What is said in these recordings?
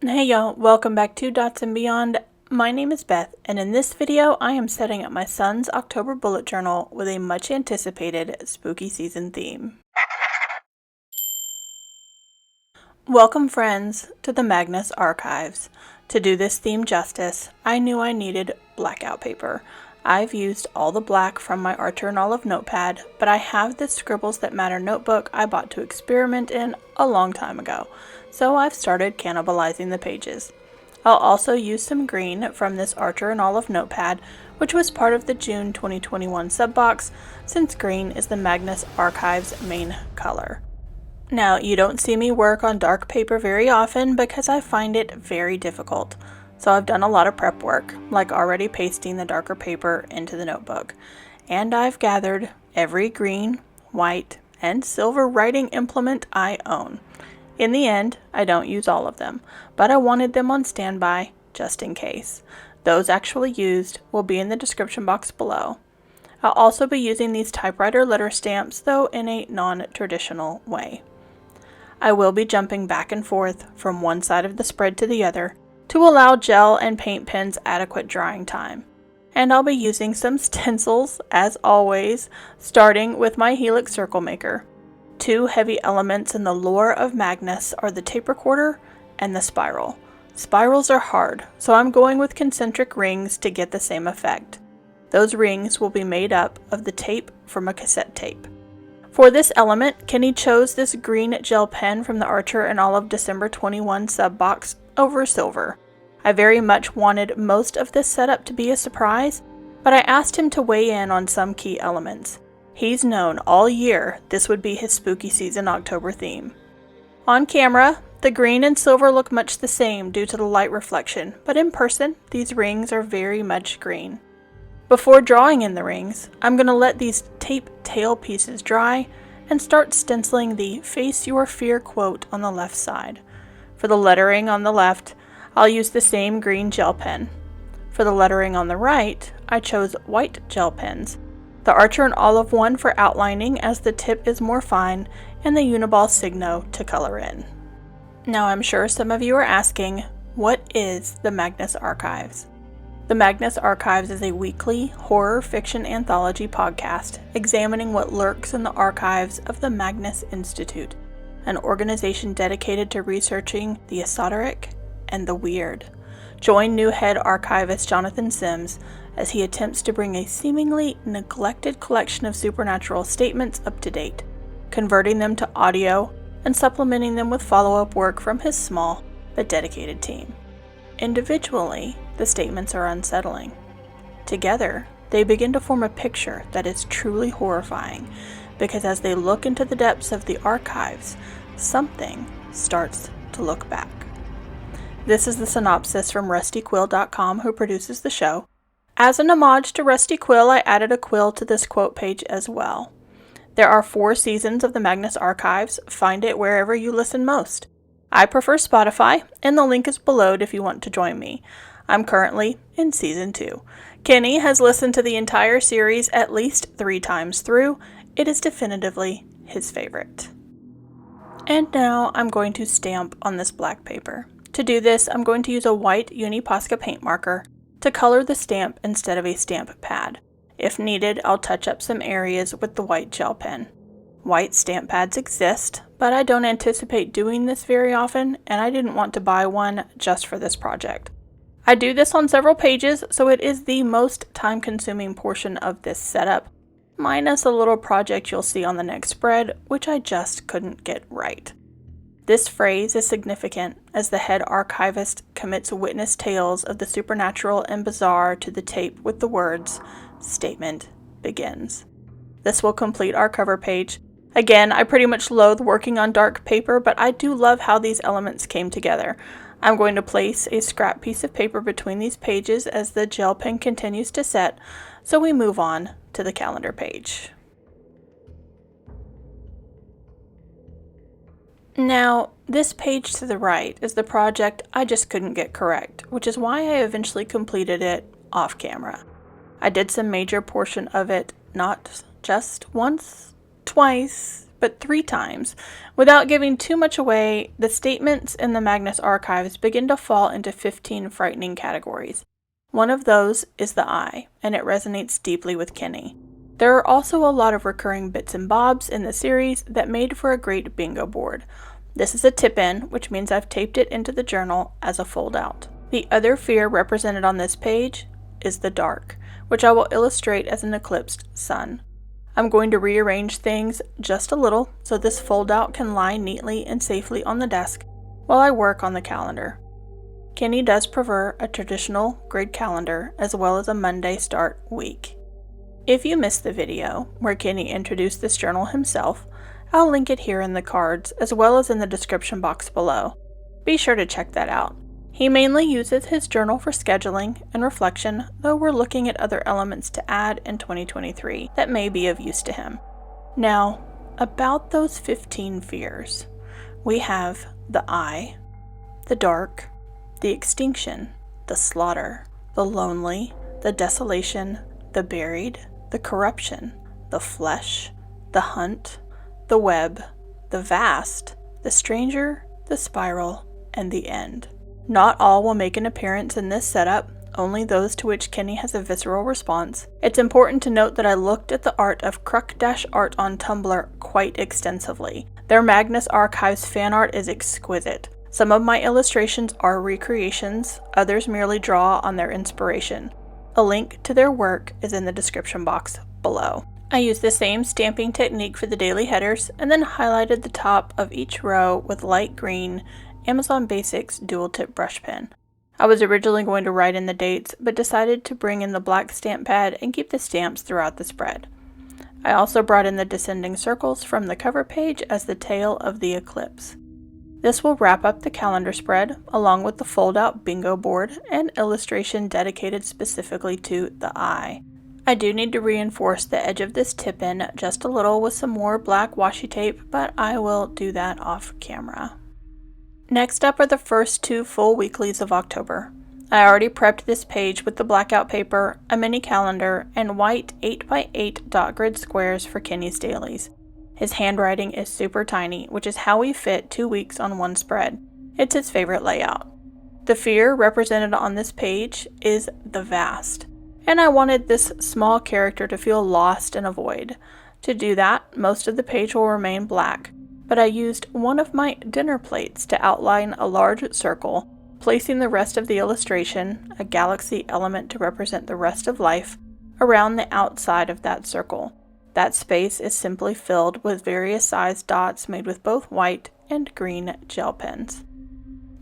Hey y'all, welcome back to Dots and Beyond. My name is Beth, and in this video I am setting up my son's October bullet journal with a much anticipated spooky season theme. Welcome friends to the Magnus archives. To do this theme justice, I knew I needed blackout paper. I've used all the black from my Archer and Olive notepad, but I have this Scribbles That Matter notebook I bought to experiment in a long time ago, so I've started cannibalizing the pages. I'll also use some green from this Archer and Olive notepad, which was part of the June 2021 subbox, since green is the Magnus Archives main color. Now, you don't see me work on dark paper very often because I find it very difficult. So I've done a lot of prep work, like already pasting the darker paper into the notebook. And I've gathered every green, white, and silver writing implement I own. In the end, I don't use all of them, but I wanted them on standby just in case. Those actually used will be in the description box below. I'll also be using these typewriter letter stamps, though in a non-traditional way. I will be jumping back and forth from one side of the spread to the other to allow gel and paint pens adequate drying time. And I'll be using some stencils, as always, starting with my Helix Circle Maker. Two heavy elements in the lore of Magnus are the tape recorder and the spiral. Spirals are hard, so I'm going with concentric rings to get the same effect. Those rings will be made up of the tape from a cassette tape. For this element, Kenny chose this green gel pen from the Archer and Olive December 21 sub-box over silver. I very much wanted most of this setup to be a surprise, but I asked him to weigh in on some key elements. He's known all year this would be his spooky season October theme. On camera, the green and silver look much the same due to the light reflection, but in person, these rings are very much green. Before drawing in the rings, I'm going to let these tape tail pieces dry and start stenciling the "Face Your Fear" quote on the left side. For the lettering on the left, I'll use the same green gel pen. For the lettering on the right, I chose white gel pens. The Archer and Olive one for outlining as the tip is more fine, and the Uniball Signo to color in. Now I'm sure some of you are asking, what is the Magnus Archives? The Magnus Archives is a weekly horror fiction anthology podcast examining what lurks in the archives of the Magnus Institute, an organization dedicated to researching the esoteric and the weird. Join new head archivist Jonathan Sims as he attempts to bring a seemingly neglected collection of supernatural statements up to date, converting them to audio and supplementing them with follow-up work from his small but dedicated team. Individually, the statements are unsettling. Together, they begin to form a picture that is truly horrifying, because as they look into the depths of the archives, something starts to look back. This is the synopsis from RustyQuill.com, who produces the show. As an homage to Rusty Quill, I added a quill to this quote page as well. There are 4 seasons of the Magnus Archives. Find it wherever you listen most. I prefer Spotify, and the link is below if you want to join me. I'm currently in Season 2. Kenny has listened to the entire series at least 3 times through. It is definitively his favorite. And now I'm going to stamp on this black paper. To do this, I'm going to use a white Uni-Posca paint marker to color the stamp instead of a stamp pad. If needed, I'll touch up some areas with the white gel pen. White stamp pads exist, but I don't anticipate doing this very often, and I didn't want to buy one just for this project. I do this on several pages, so it is the most time-consuming portion of this setup, minus a little project you'll see on the next spread, which I just couldn't get right. This phrase is significant as the head archivist commits witness tales of the supernatural and bizarre to the tape with the words, "Statement begins." This will complete our cover page. Again, I pretty much loathe working on dark paper, but I do love how these elements came together. I'm going to place a scrap piece of paper between these pages as the gel pen continues to set, so we move on to the calendar page. Now, this page to the right is the project I just couldn't get correct, which is why I eventually completed it off camera. I did some major portion of it, not just once, twice, but 3 times. Without giving too much away, the statements in the Magnus archives begin to fall into 15 frightening categories. One of those is the eye, and it resonates deeply with Kenny. There are also a lot of recurring bits and bobs in the series that made for a great bingo board. This is a tip-in, which means I've taped it into the journal as a fold-out. The other fear represented on this page is the dark, which I will illustrate as an eclipsed sun. I'm going to rearrange things just a little so this fold-out can lie neatly and safely on the desk while I work on the calendar. Kenny does prefer a traditional grid calendar as well as a Monday start week. If you missed the video where Kenny introduced this journal himself, I'll link it here in the cards as well as in the description box below. Be sure to check that out. He mainly uses his journal for scheduling and reflection, though we're looking at other elements to add in 2023 that may be of use to him. Now, about those 15 fears. We have the eye, the dark, the extinction, the slaughter, the lonely, the desolation, the buried, the corruption, the flesh, the hunt, the web, the vast, the stranger, the spiral, and the end. Not all will make an appearance in this setup, only those to which Kenny has a visceral response. It's important to note that I looked at the art of Kraft-art on Tumblr quite extensively. Their Magnus Archives fan art is exquisite. Some of my illustrations are recreations, others merely draw on their inspiration. A link to their work is in the description box below. I used the same stamping technique for the daily headers and then highlighted the top of each row with light green Amazon Basics dual tip brush pen. I was originally going to write in the dates, but decided to bring in the black stamp pad and keep the stamps throughout the spread. I also brought in the descending circles from the cover page as the tail of the eclipse. This will wrap up the calendar spread, along with the fold-out bingo board and illustration dedicated specifically to the eye. I do need to reinforce the edge of this tip-in just a little with some more black washi tape, but I will do that off camera. Next up are the first 2 full weeklies of October. I already prepped this page with the blackout paper, a mini calendar, and white 8x8 dot grid squares for Kenny's dailies. His handwriting is super tiny, which is how we fit 2 weeks on one spread. It's his favorite layout. The fear represented on this page is the vast, and I wanted this small character to feel lost in a void. To do that, most of the page will remain black, but I used one of my dinner plates to outline a large circle, placing the rest of the illustration, a galaxy element to represent the rest of life, around the outside of that circle. That space is simply filled with various sized dots made with both white and green gel pens.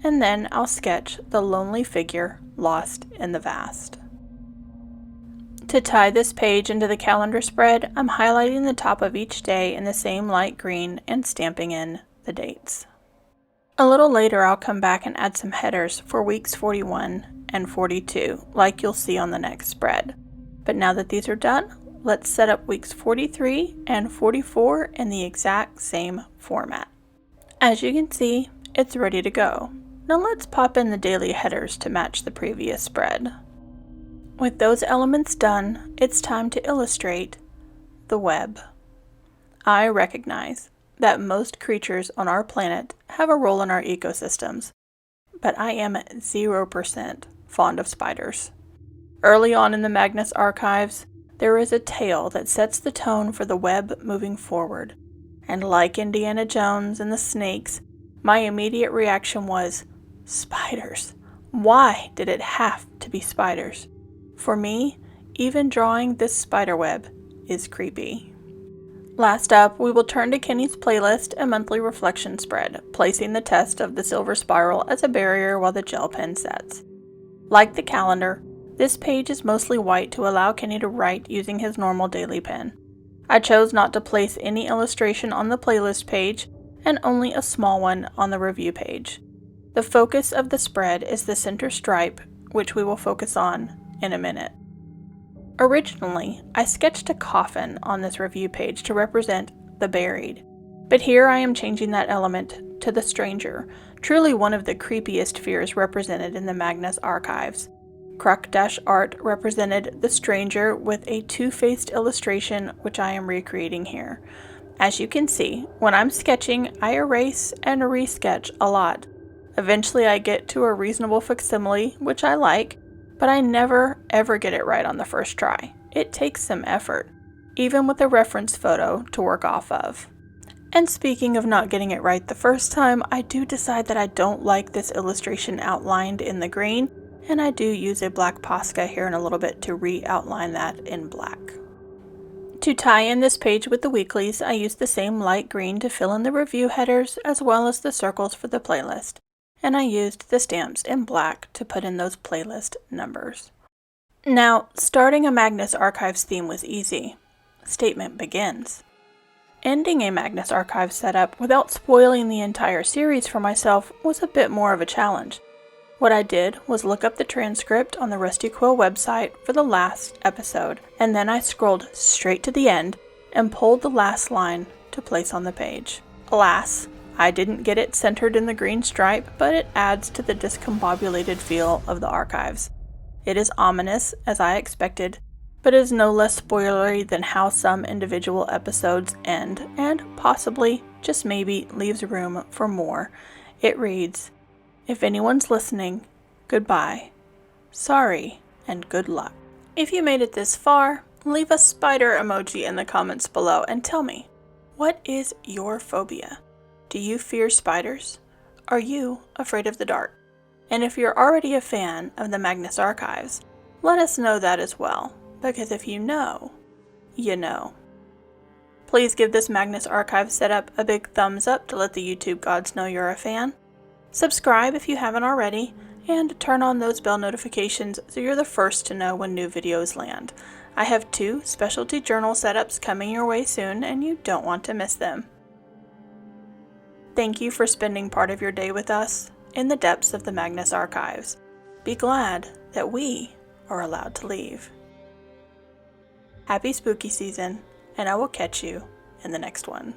And then I'll sketch the lonely figure lost in the vast. To tie this page into the calendar spread, I'm highlighting the top of each day in the same light green and stamping in the dates. A little later I'll come back and add some headers for weeks 41 and 42, like you'll see on the next spread. But now that these are done, let's set up weeks 43 and 44 in the exact same format. As you can see, it's ready to go. Now let's pop in the daily headers to match the previous spread. With those elements done, it's time to illustrate the web. I recognize that most creatures on our planet have a role in our ecosystems, but I am 0% fond of spiders. Early on in the Magnus archives, there is a tale that sets the tone for the web moving forward, and like Indiana Jones and the snakes, my immediate reaction was, spiders. Why did it have to be spiders? For me, even drawing this spider web is creepy. Last up, we will turn to Kenny's playlist and monthly reflection spread, placing the test of the silver spiral as a barrier while the gel pen sets. Like the calendar, this page is mostly white to allow Kenny to write using his normal daily pen. I chose not to place any illustration on the playlist page and only a small one on the review page. The focus of the spread is the center stripe, which we will focus on in a minute. Originally, I sketched a coffin on this review page to represent the buried, but here I am changing that element to the stranger, truly one of the creepiest fears represented in the Magnus archives. Kraft-art represented the stranger with a two-faced illustration which I am recreating here. As you can see, when I'm sketching, I erase and resketch a lot. Eventually I get to a reasonable facsimile, which I like, but I never ever get it right on the first try. It takes some effort, even with a reference photo to work off of. And speaking of not getting it right the first time, I do decide that I don't like this illustration outlined in the green, and I do use a black Posca here in a little bit to re-outline that in black. To tie in this page with the weeklies, I used the same light green to fill in the review headers as well as the circles for the playlist, and I used the stamps in black to put in those playlist numbers. Now, starting a Magnus Archives theme was easy. Statement begins. Ending a Magnus Archives setup without spoiling the entire series for myself was a bit more of a challenge. What I did was look up the transcript on the Rusty Quill website for the last episode, and then I scrolled straight to the end and pulled the last line to place on the page. Alas, I didn't get it centered in the green stripe, but it adds to the discombobulated feel of the archives. It is ominous, as I expected, but is no less spoilery than how some individual episodes end, and possibly, just maybe, leaves room for more. It reads, "If anyone's listening, goodbye. Sorry, and good luck." If you made it this far, leave a spider emoji in the comments below and tell me, what is your phobia? Do you fear spiders? Are you afraid of the dark? And if you're already a fan of the Magnus Archives, let us know that as well, because if you know, you know. Please give this Magnus Archives setup a big thumbs up to let the YouTube gods know you're a fan. Subscribe if you haven't already, and turn on those bell notifications so you're the first to know when new videos land. I have 2 specialty journal setups coming your way soon, and you don't want to miss them. Thank you for spending part of your day with us in the depths of the Magnus Archives. Be glad that we are allowed to leave. Happy spooky season, and I will catch you in the next one.